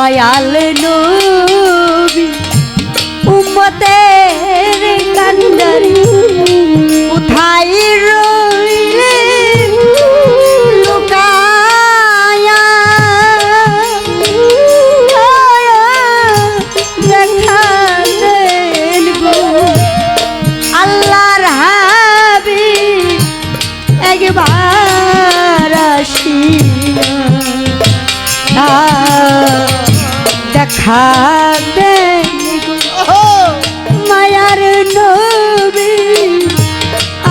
দয়াল নবী উম্মতের কান্ডারি কোথায় রইলে লুকায়া দেখা দেন গো আল্লাহর হাবিব একবার আসিয়া দেখা দেন গো মায়ার নবী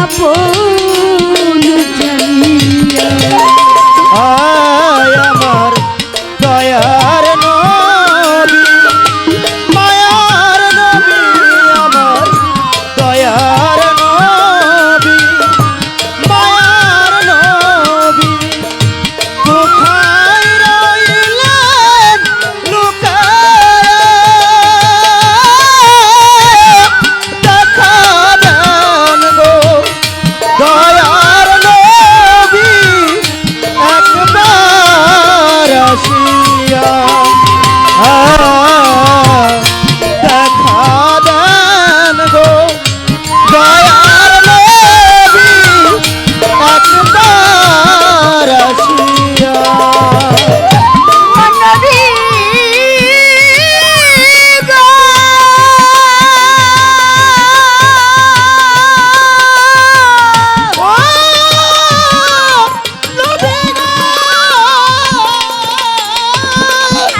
আপন জানিয়া আয় আমার দয়ার নবী মায়ার নবী আমার দয়ার নবী মায়ার নবী কোথায় রইলেন লুকায়া দেখা দেন গো দয়ার নবী একবার আসিয়া দেখা দেন গো দয়ার নবী একবার আসিয়া নবী গো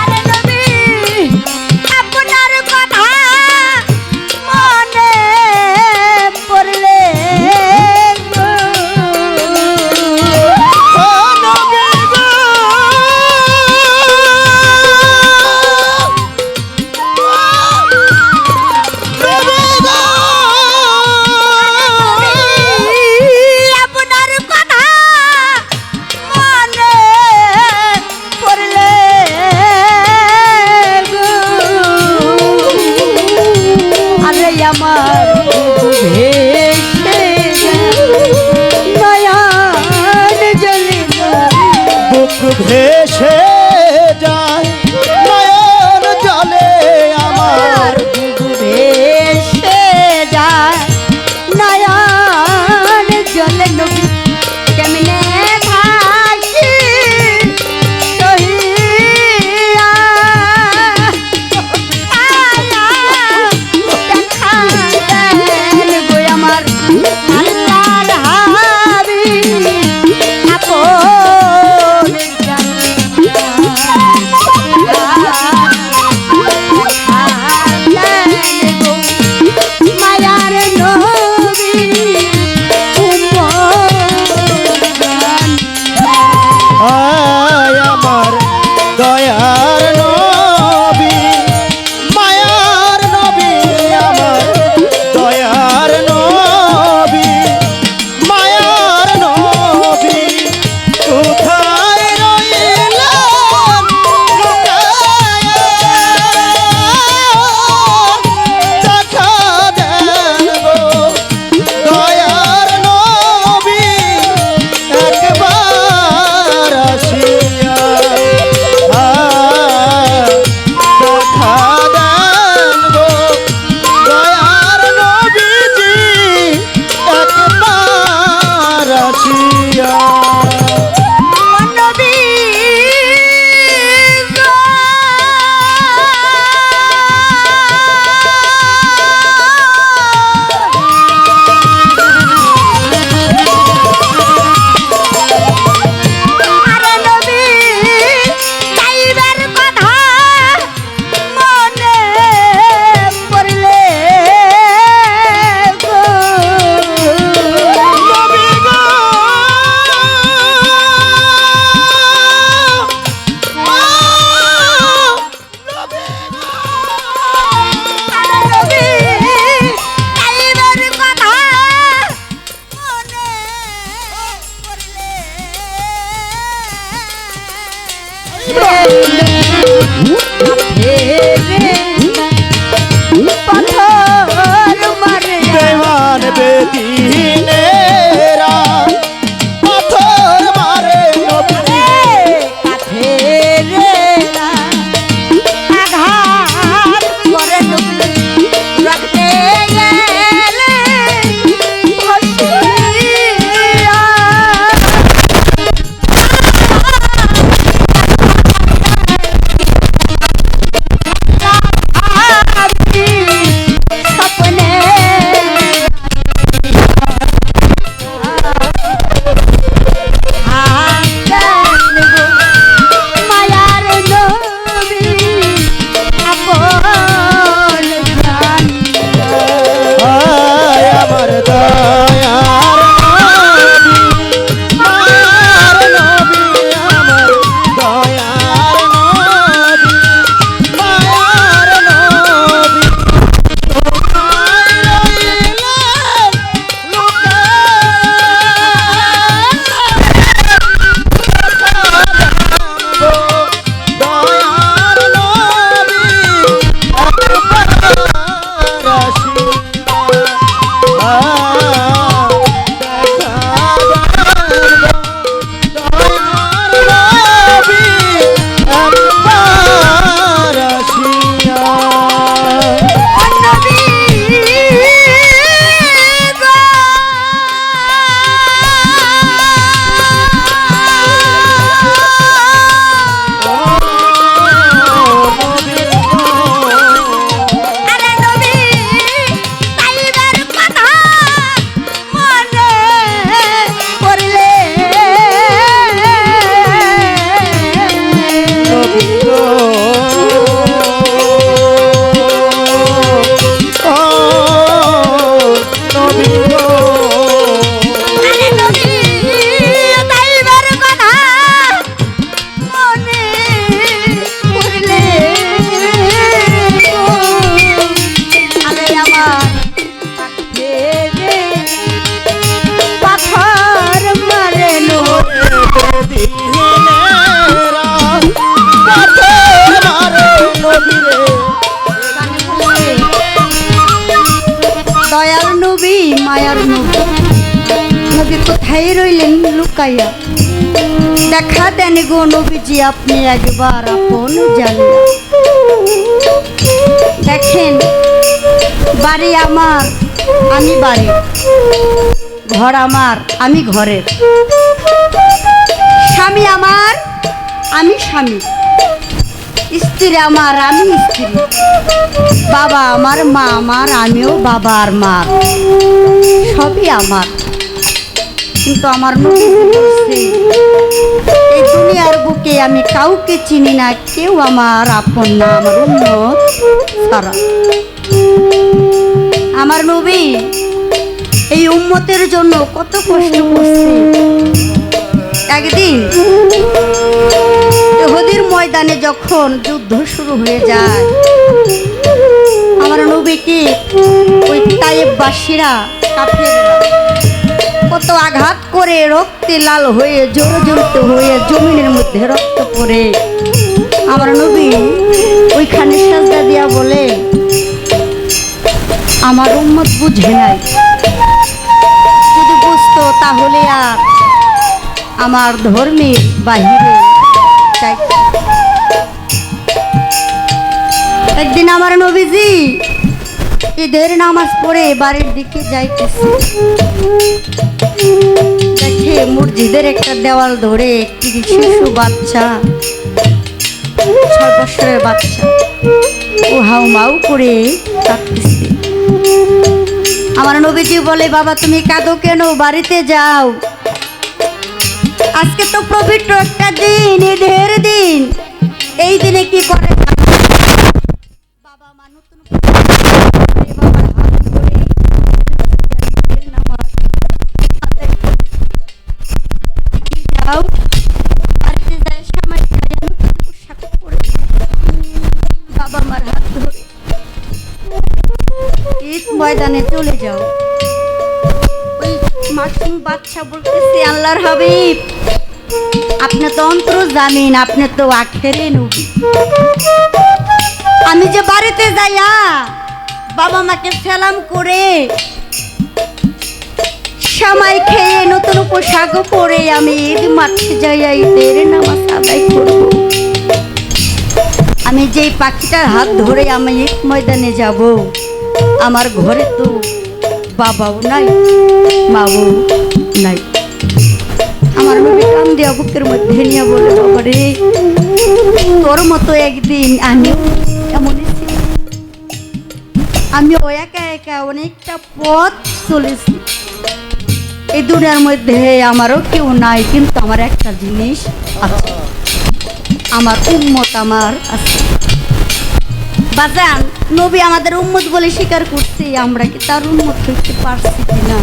আরে নবী আপনার কথা মনে পড়লে গো আপনার কথা মনে পড়লে গো আরে আমার ভেসে নয়ন জলে বুক ভেসে যায় নয়ন জলে আমার ভেসে যায় নয়ন জলে নবী কেমনে ভাসি সহিয়া দেখা দেন গো আমার আল্লাহর হাবিব আপন জানিয়া মায়ার নবী আয় আমার দয়ার নবী মায়ার নবী আমার দয়ার নবী মায়ার নবী কোথায় রইলেন লুকায়া দেখা দেন গো দয়ার নবী একবার আসিয়া দেখা দেন গো দয়ার নবীজি একবার আসিয়া নবী গো আরে নবী যাইবার কথা মনে পড়লে গো নবী গো নবী যাইবার কথা মনে পড়লে পাথর মারে বেমান বেদিনেরা পাথর মারে নবী কাঠের কোথায় রইলেন লুকাইয়া? দেখা দেন গো নবীজি, আপনি একবার আপন জানিয়া। দেখেন, বাড়ি আমার, আমি বাড়ি, ঘর আমার, আমি ঘরের, স্বামী আমার, আমি স্বামী, স্ত্রী আমার, আমি স্ত্রী, বাবা আমার, মা আমার, আমিও বাবা আর মা, সবই আমার। কিন্তু আমার নবী বলছে, এই দুনিয়ার বুকে আমি কাউকে চিনি না, কেউ আমার আপন না, আমার উম্মত ছাড়া। আমার নবী এই উম্মতের জন্য কত কষ্ট করছে। একদিন উহুদের ময়দানে যখন যুদ্ধ শুরু হয়ে যায়, আমার নবীকে ওই তায়েববাসীরা, কাফেররা কত আঘাত করে রক্তে লাল হয়ে জর্জরিত হয়ে জমিনের মধ্যে রক্ত পড়ে, আমার নবী ওইখানে সাজদা দিয়া বলে, আমার উম্মত বুঝে নাই, যদি বুঝতো তাহলে আর আমার ধর্মের বাহিরে যাইতো। একদিন আমার নবীজি ঈদের নামাজ পড়ে বাড়ির দিকে যাইতেছে, দেখে মসজিদের একটা দেওয়াল ধরে একটি শিশু বাচ্চা, 6 বছরের বাচ্চা, ও হাউ মাউ করে কাঁদতেছে। আমার নবীজি বলে, বাবা তুমি কাঁদো কেন, বাড়িতে যাও, আজকে তো পবিত্র একটা দিন, ঈদের দিন, এই দিনে কি করে বাবা মা নতুন বাবার হাত ধরে ঈদের নামাজ আদায় করে। যাও, বাড়িতে যায়, সামাই খাইয়া নতুন পোশাক পরে বাবা মার হাত ধরে ঈদ ময়দানে চলে যাও। ওই মাসুম বাচ্চা বলতেছে, আল্লাহর হাবিব, আপনি তো অন্তর জানেন, আপনি তো আখেরে নবী, আমি যে বাড়িতে যাইয়া বাবা মাকে সালাম করে সামাই খেয়ে নতুন পোশাক পরে আমি ঈদ মাঠে যাইয়া ঈদের নামাজ আদায় করব, আমি যেই পাখিটার হাত ধরে আমি ঈদ ময়দানে যাব, আমার ঘরে তো বাবাও নাই, মাও নাই। আমার নবী কান দিয়া বুকের মধ্যে নিয়ে বলে, বাবা রে, তোর মতো একদিন আমিও এমনই ছিলাম, আমিও একা একা অনেকটা পথ চলেছি, এই দুনিয়ার মধ্যে আমারও কেউ নাই, কিন্তু আমার একটা জিনিস আছে, আমার উম্মত আমার আছে। বাজান, নবী আমাদের উম্মত বলে স্বীকার করছি, আমরা কি তার উম্মত হইতে পারছি কিনা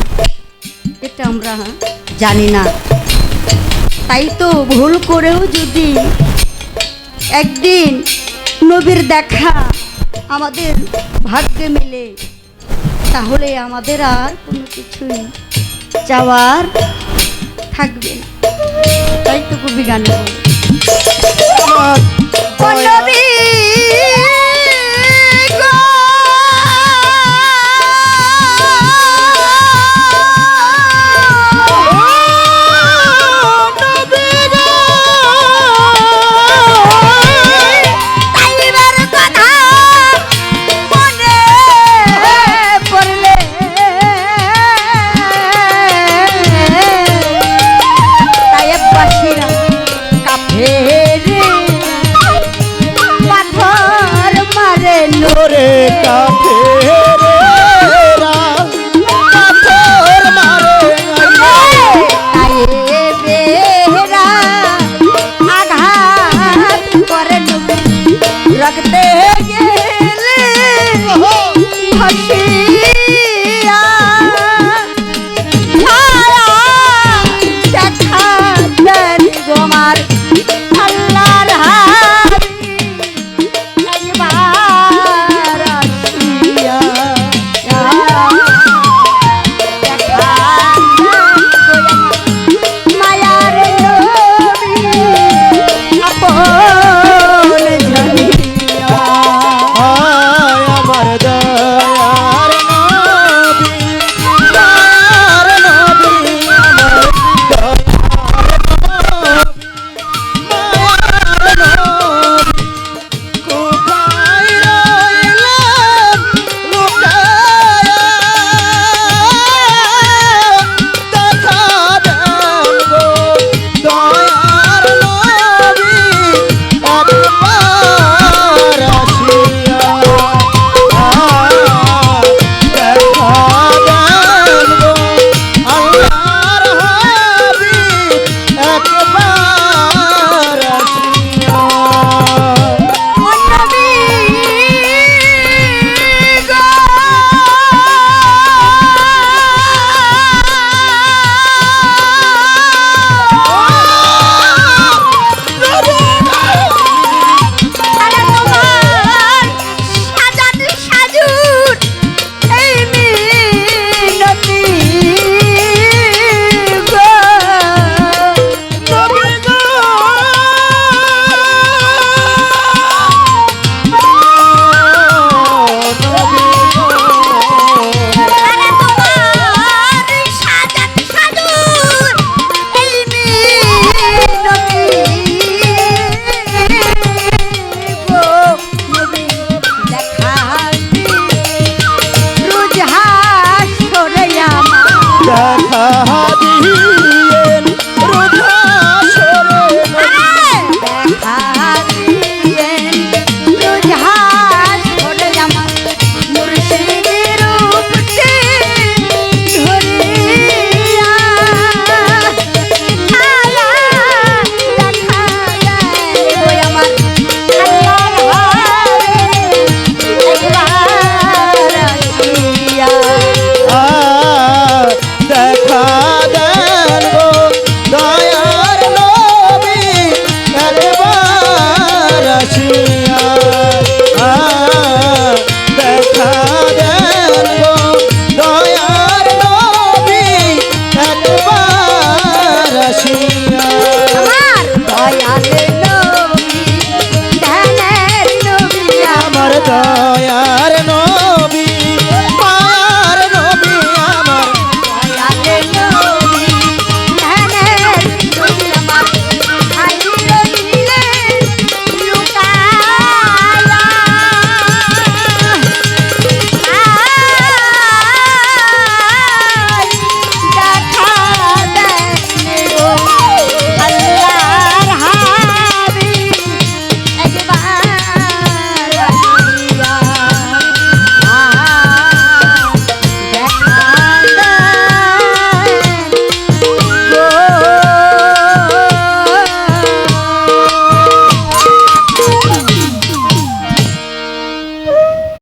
এটা আমরা জানি না। তাই তো ভুল করেও যদি একদিন নবীর দেখা আমাদের ভাগ্যে মেলে, তাহলে আমাদের আর কোনো কিছুই চাওয়ার থাকবে না। তাই তো কবি গান আমার বলে,